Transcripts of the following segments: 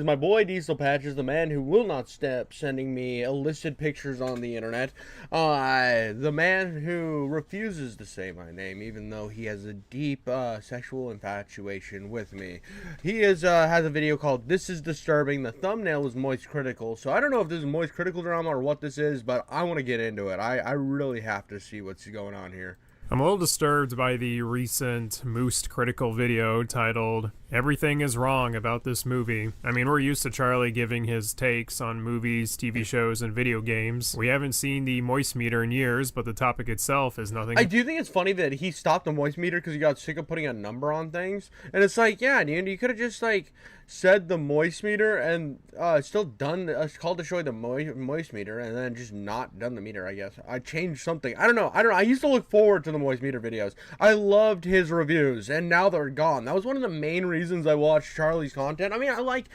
My boy Diesel Patch is the man who will not stop sending me illicit pictures on the internet. The man who refuses to say my name, even though he has a deep sexual infatuation with me. He has a video called "This is Disturbing." The thumbnail is Moist Critical, so I don't know if this is Moist Critical drama or what this is, but I want to get into it. I really have to see what's going on here. I'm a little disturbed by the recent Moist Critical video titled "Everything is Wrong About This Movie." I mean, we're used to Charlie giving his takes on movies, TV shows, and video games. We haven't seen the Moist Meter in years, but the topic itself is nothing. I do think it's funny that he stopped the Moist Meter because he got sick of putting a number on things. And it's like, yeah, dude, you could have just, like, said the Moist Meter and still done, called to show you the Moist Meter and then just not done the meter, I guess. I changed something. I don't know. I used to look forward to the Moist Meter videos. I loved his reviews, and now they're gone. That was one of the main reasons I watched Charlie's content. I mean, I like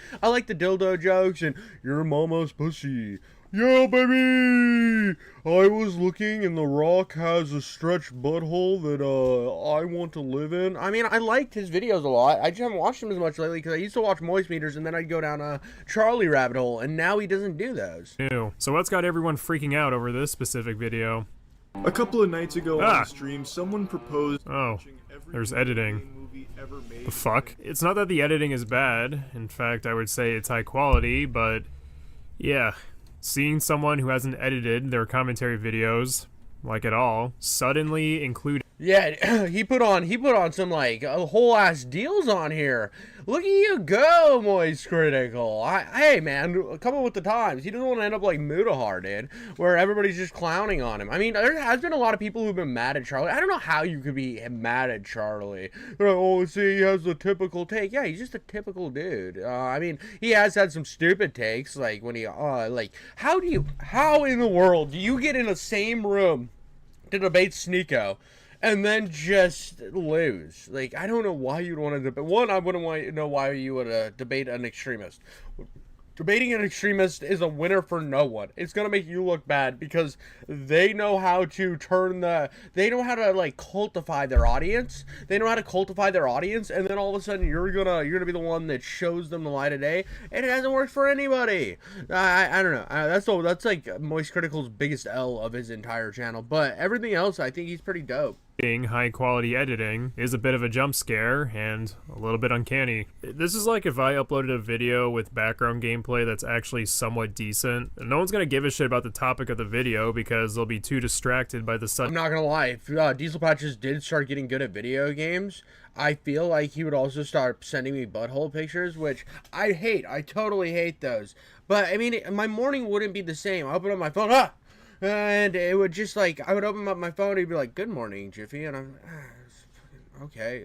the dildo jokes and your mama's pussy. Yeah, baby! I was looking and The Rock has a stretched butthole that I want to live in. I mean, I liked his videos a lot. I just haven't watched him as much lately because I used to watch Moist Meters and then I'd go down a Charlie rabbit hole, and now he doesn't do those. Ew. So what's got everyone freaking out over this specific video? A couple of nights ago on the stream, someone proposed there's editing. The fuck? It's not that the editing is bad. In fact, I would say it's high quality, but yeah. Seeing someone who hasn't edited their commentary videos, like at all, suddenly include. Yeah, he put on some like whole ass deals on here. Look at you go, Moist Critical. Hey man, come on with the times. He doesn't want to end up like Mutahar did, where everybody's just clowning on him. I mean, there has been a lot of people who've been mad at Charlie. I don't know how you could be mad at Charlie. They're like, oh, see, he has the typical take. Yeah, he's just a typical dude. I mean, he has had some stupid takes, like when he, like, how in the world do you get in the same room to debate Sneeko and then just lose? Like, I don't know why you'd want to debate. One, I wouldn't want to know why you would debate an extremist. Debating an extremist is a winner for no one. It's gonna make you look bad because they know how to they know how to like cultify their audience. They know how to cultify their audience, and then all of a sudden you're gonna be the one that shows them the light of day, and it hasn't worked for anybody. I don't know. That's like Moist Critical's biggest L of his entire channel, but everything else I think he's pretty dope. High quality editing is a bit of a jump scare and a little bit uncanny. This is like if I uploaded a video with background gameplay that's actually somewhat decent. No one's gonna give a shit about the topic of the video because they'll be too distracted by the I'm not gonna lie, if Diesel Patches did start getting good at video games, I feel like he would also start sending me butthole pictures, which I hate. I totally hate those. But I mean, my morning wouldn't be the same. I open up my phone, and it would just like, I would open up my phone and he'd be like, good morning, Jiffy, and I'm, okay,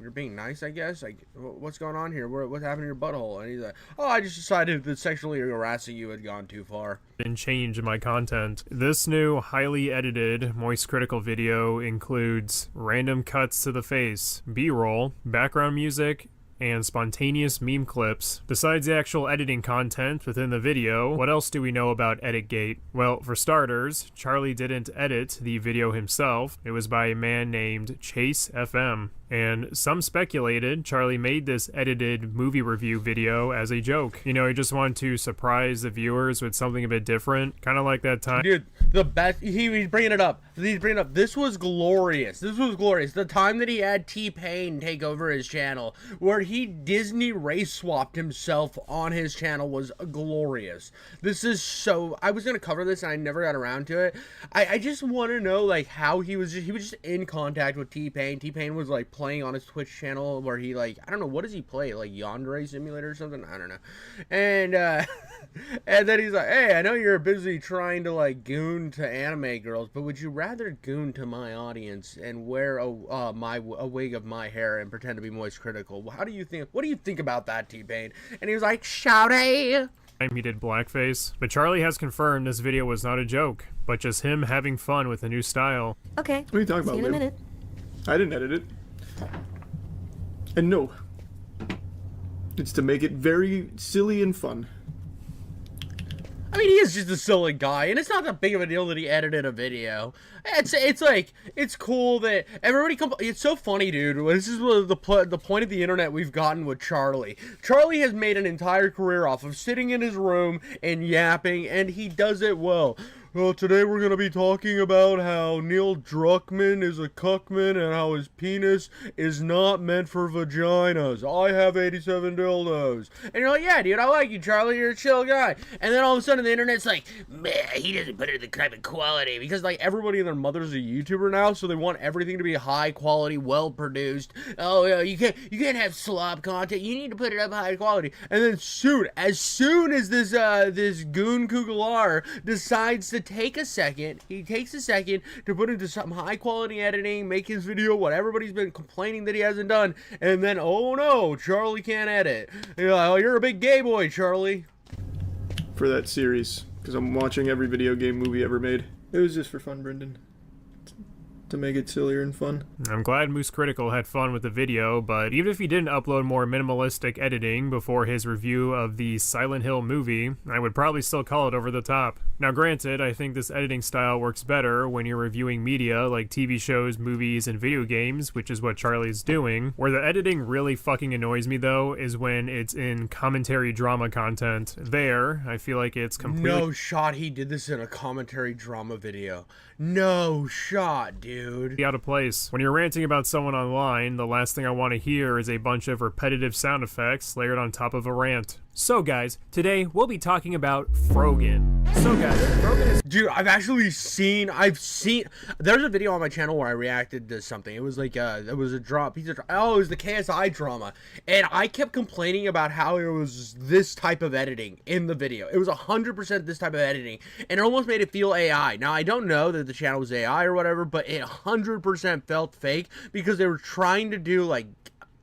you're being nice, I guess. Like, what's going on here? What's happening to your butthole? And he's like, oh, I just decided that sexually harassing you had gone too far. And change in my content. This new highly edited Moist Critical video includes random cuts to the face, B-roll, background music, and spontaneous meme clips. Besides the actual editing content within the video, what else do we know about EditGate? Well, for starters, Charlie didn't edit the video himself. It was by a man named Chase FM. And some speculated Charlie made this edited movie review video as a joke. You know, he just wanted to surprise the viewers with something a bit different. Kind of like that time. Dude, the best, he's bringing it up. This was glorious. This was glorious. The time that he had T-Pain take over his channel, where he Disney race swapped himself on his channel, was glorious. This is so, I was going to cover this and I never got around to it. I just want to know, like, how he was just in contact with T-Pain. T-Pain was, like, playing on his Twitch channel where he, like, I don't know, what does he play? Like Yandere Simulator or something? I don't know. And and then he's like, hey, I know you're busy trying to like goon to anime girls, but would you rather goon to my audience and wear a wig of my hair and pretend to be Moist Critical? What do you think about that, T-Pain? And he was like, shouty. He did blackface, but Charlie has confirmed this video was not a joke, but just him having fun with a new style. Okay. What are you talking about, See you in a minute. I didn't edit it. And no, it's to make it very silly and fun. mean, he is just a silly guy, and it's not that big of a deal that he edited a video. It's like, it's cool that everybody it's so funny, dude. This is the point of the internet we've gotten with Charlie. Charlie has made an entire career off of sitting in his room and yapping, and he does it well. Well, today we're going to be talking about how Neil Druckmann is a cuckman and how his penis is not meant for vaginas. I have 87 dildos. And you're like, yeah, dude, I like you, Charlie. You're a chill guy. And then all of a sudden the internet's like, man, he doesn't put it in the kind of quality. Because, like, everybody and their mother's a YouTuber now, so they want everything to be high quality, well produced. Oh, yeah, you can't have slop content. You need to put it up high quality. And then as soon as this goon Kugalar decides to take a second, he takes a second to put into some high quality editing, make his video what everybody's been complaining that he hasn't done, and then, oh no, Charlie can't edit. You're like, oh, you're a big gay boy, Charlie. For that series, because I'm watching every video game movie ever made. It was just for fun, Brendan. To make it sillier and fun. I'm glad Moose Critical had fun with the video, but even if he didn't upload more minimalistic editing before his review of the Silent Hill movie, I would probably still call it over the top. Now granted, I think this editing style works better when you're reviewing media like TV shows, movies, and video games, which is what Charlie's doing. Where the editing really fucking annoys me though is when it's in commentary drama content. There, I feel like it's completely— No shot he did this in a commentary drama video. No shot, dude. Out of place. When you're ranting about someone online, the last thing I want to hear is a bunch of repetitive sound effects layered on top of a rant. So guys, today we'll be talking about Frogan. Frogan is— Dude, I've seen, there's a video on my channel where I reacted to something. It was like, it was a piece of, oh, it was the KSI drama. And I kept complaining about how it was this type of editing in the video. It was 100% this type of editing. And it almost made it feel AI. Now, I don't know that the channel was AI or whatever, but it 100% felt fake because they were trying to do, like,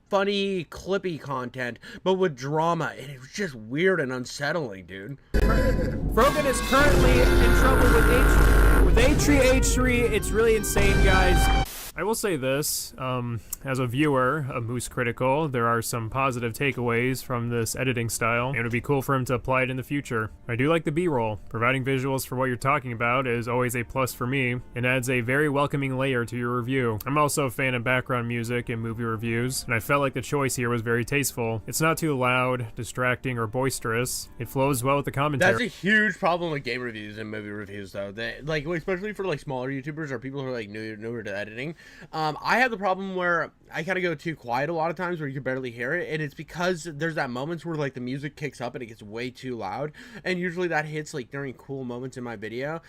funny, clippy content, but with drama, and it was just weird and unsettling, dude. Frogan is currently in trouble with H3. It's really insane, guys. I will say this, as a viewer of Moose Critical, there are some positive takeaways from this editing style, and it would be cool for him to apply it in the future. I do like the B-roll. Providing visuals for what you're talking about is always a plus for me, and adds a very welcoming layer to your review. I'm also a fan of background music in movie reviews, and I felt like the choice here was very tasteful. It's not too loud, distracting, or boisterous. It flows well with the commentary. That's a huge problem with game reviews and movie reviews, though. Like, especially for, like, smaller YouTubers or people who are, like, newer to editing. I have the problem where I kind of go too quiet a lot of times where you can barely hear it, and it's because there's that moments where, like, the music kicks up and it gets way too loud, and usually that hits, like, during cool moments in my video.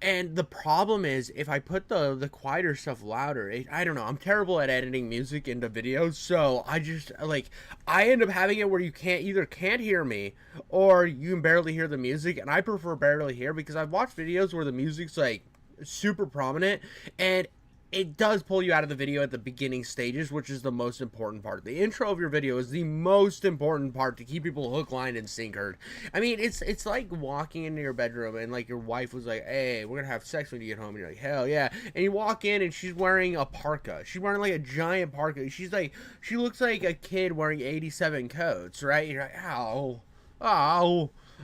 And the problem is, if I put the quieter stuff louder, I don't know, I'm terrible at editing music into videos, so I just, like, I end up having it where you can't hear me, or you can barely hear the music, and I prefer barely hear, because I've watched videos where the music's, like, super prominent, and it does pull you out of the video at the beginning stages, which is the most important part. The intro of your video is the most important part to keep people hook, line, and sinkered. I mean, it's like walking into your bedroom and, like, your wife was like, hey, we're gonna have sex when you get home, and you're like, hell yeah. And you walk in and she's wearing a parka. She's wearing, like, a giant parka. She looks like a kid wearing 87 coats, right? You're like, ow.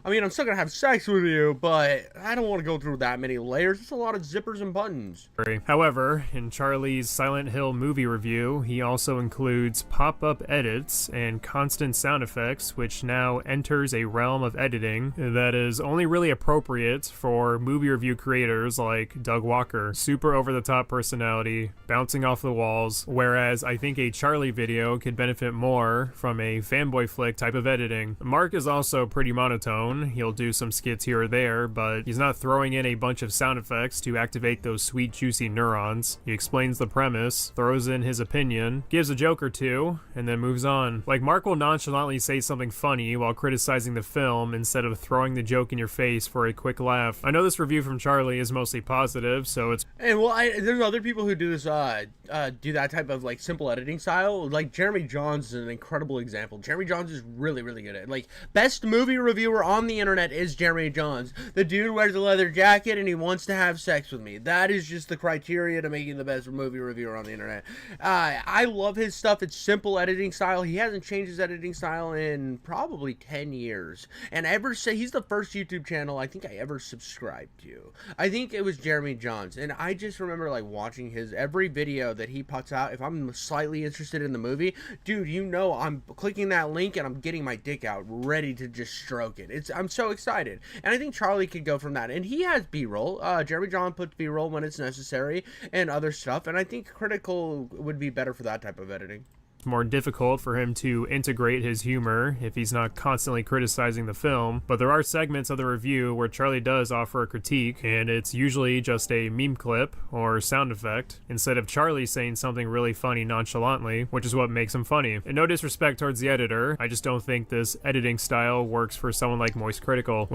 I mean, I'm still gonna have sex with you, but I don't want to go through that many layers. It's a lot of zippers and buttons. However, in Charlie's Silent Hill movie review, he also includes pop-up edits and constant sound effects, which now enters a realm of editing that is only really appropriate for movie review creators like Doug Walker. Super over-the-top personality, bouncing off the walls, whereas I think a Charlie video could benefit more from a fanboy flick type of editing. Mark is also pretty monotone. He'll do some skits here or there, but he's not throwing in a bunch of sound effects to activate those sweet, juicy neurons. He explains the premise, throws in his opinion, gives a joke or two, and then moves on. Like, Mark will nonchalantly say something funny while criticizing the film instead of throwing the joke in your face for a quick laugh. I know this review from Charlie is mostly positive, so it's— And, well, there's other people who do this, do that type of, like, simple editing style. Like, Jeremy Johns is an incredible example. Jeremy Johns is really, really good at it. Like, best movie reviewer on the internet is Jeremy Jahns. The dude wears a leather jacket and he wants to have sex with me. That is just the criteria to making the best movie reviewer on the internet. I love his stuff. It's simple editing style. He hasn't changed his editing style in probably 10 years. And he's the first YouTube channel I think I ever subscribed to. I think it was Jeremy Jahns. And I just remember like watching his every video that he puts out. If I'm slightly interested in the movie, dude, you know I'm clicking that link and I'm getting my dick out ready to just stroke it. I'm so excited. And I think Charlie could go from that. And he has B-roll. Jeremy Jahns puts B-roll when it's necessary and other stuff. And I think Critical would be better for that type of editing. More difficult for him to integrate his humor if he's not constantly criticizing the film, but there are segments of the review where Charlie does offer a critique, and it's usually just a meme clip or sound effect instead of Charlie saying something really funny nonchalantly, which is what makes him funny. And no disrespect towards the editor, I just don't think this editing style works for someone like Moist Critical.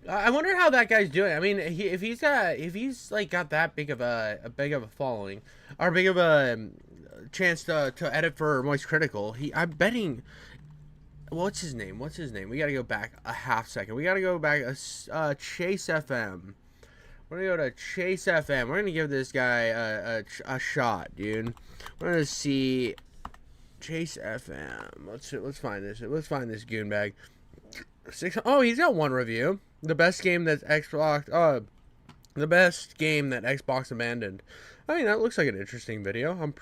I wonder how that guy's doing. I mean, if he's like got that big of a following, or big of a chance to edit for Moist Critical, I'm betting. What's his name? We gotta go back a half second. We gotta go back Chase FM. We're gonna go to Chase FM. We're gonna give this guy a shot, dude. We're gonna see Chase FM. Let's find this. Let's find this goonbag. Oh, he's got one review. The best game that Xbox abandoned. I mean, that looks like an interesting video. I'm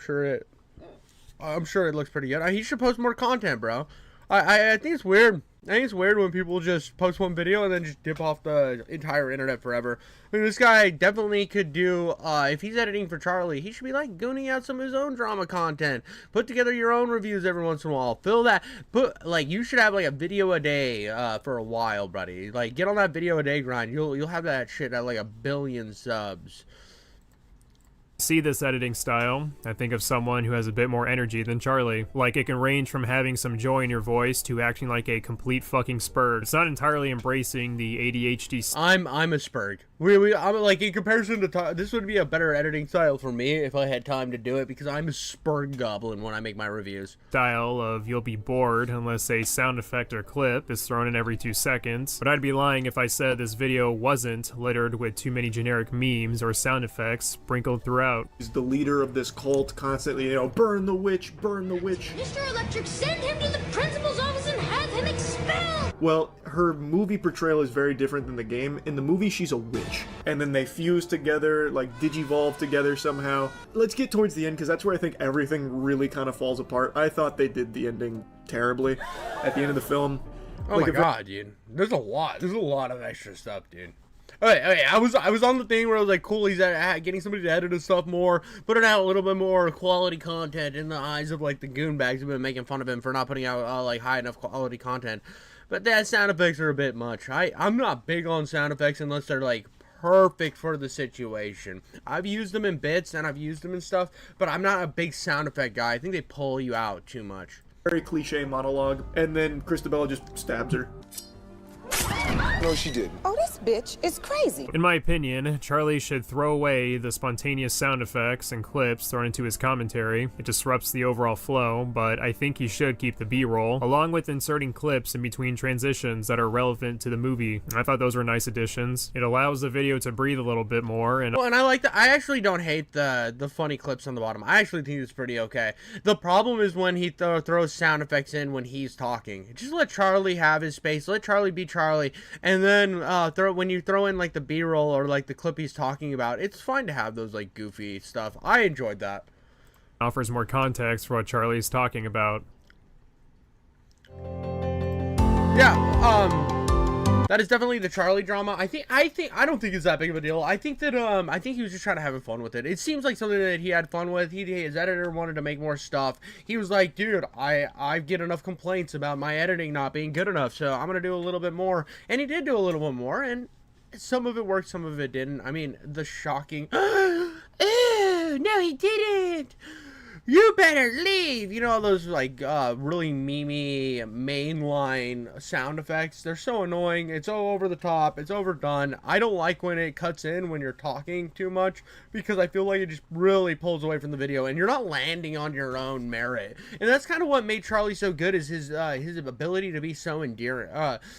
sure it looks pretty good. He should post more content, bro. I think it's weird. I think it's weird when people just post one video and then just dip off the entire internet forever. I mean, this guy definitely could do, if he's editing for Charlie, he should be like gooning out some of his own drama content. Put together your own reviews every once in a while. Fill that. You should have like a video a day for a while, buddy. Like, get on that video a day grind. You'll have that shit at like 1 billion subs. See this editing style, I think of someone who has a bit more energy than Charlie. Like, it can range from having some joy in your voice to acting like a complete fucking spurg. It's not entirely embracing the ADHD. I'm a spurg. I'm like, in comparison to this would be a better editing style for me if I had time to do it, because I'm a spurg goblin when I make my reviews. Style of you'll be bored unless a sound effect or clip is thrown in every 2 seconds. But I'd be lying if I said this video wasn't littered with too many generic memes or sound effects sprinkled throughout. He's the leader of this cult, constantly, burn the witch, burn the witch. Mr. Electric, send him to the principal's office and have him expelled! Well, her movie portrayal is very different than the game. In the movie, she's a witch. And then they fuse together, like digivolve together somehow. Let's get towards the end, because that's where I think everything really kind of falls apart. I thought they did the ending terribly at the end of the film. Oh my god, dude. There's a lot of extra stuff, dude. Okay, I was on the thing where I was like, cool, he's getting somebody to edit his stuff more, putting out a little bit more quality content in the eyes of like the goonbags who've been making fun of him for not putting out like high enough quality content. But that sound effects are a bit much. I'm not big on sound effects unless they're like perfect for the situation. I've used them in bits and I've used them in stuff, but I'm not a big sound effect guy. I think they pull you out too much. Very cliche monologue, and then Christabella just stabs her. No, she didn't. Oh, this bitch is crazy. In my opinion, Charlie should throw away the spontaneous sound effects and clips thrown into his commentary. It disrupts the overall flow, but I think he should keep the B-roll, along with inserting clips in between transitions that are relevant to the movie. I thought those were nice additions. It allows the video to breathe a little bit more, and I like that. I actually don't hate the funny clips on the bottom. I actually think it's pretty okay. The problem is when he throws sound effects in when he's talking. Just let Charlie have his space. Let Charlie be Charlie. And then when you throw in like the B-roll or like the clip he's talking about, it's fine to have those like goofy stuff. I enjoyed that. Offers more context for what Charlie's talking about. Yeah, that is definitely the Charlie drama. I don't think it's that big of a deal. I think that I think he was just trying to have fun with it. It seems like something that he had fun with. His editor wanted to make more stuff. He was like, dude, I get enough complaints about my editing not being good enough, so I'm gonna do a little bit more. And he did do a little bit more, and some of it worked, some of it didn't. I mean, the shocking no, he didn't. you better leave. You know, all those like really memey mainline sound effects. They're so annoying. It's so over the top. It's overdone. I don't like when it cuts in when you're talking too much, because I feel like it just really pulls away from the video and you're not landing on your own merit. And that's kind of what made Charlie so good, is his ability to be so endearing.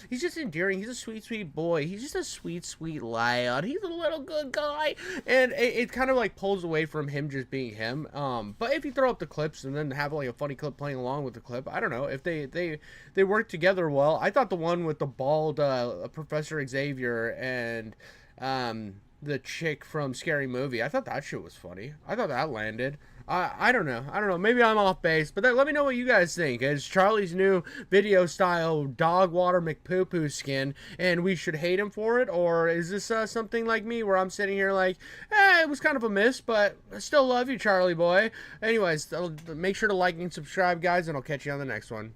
He's just endearing. He's a sweet, sweet boy. He's just a sweet, sweet lad. He's a little good guy. And it kind of like pulls away from him just being him. But if you throw up the clips and then have like a funny clip playing along with the clip, I don't know, if they work together well. I thought the one with the bald Professor Xavier and the chick from Scary Movie, I thought that shit was funny. I thought that landed. I don't know. Maybe I'm off base, but let me know what you guys think. Is Charlie's new video style dog water McPoo-poo skin, and we should hate him for it? Or is this something like me where I'm sitting here like, it was kind of a miss, but I still love you, Charlie boy. Anyways, make sure to like and subscribe, guys, and I'll catch you on the next one.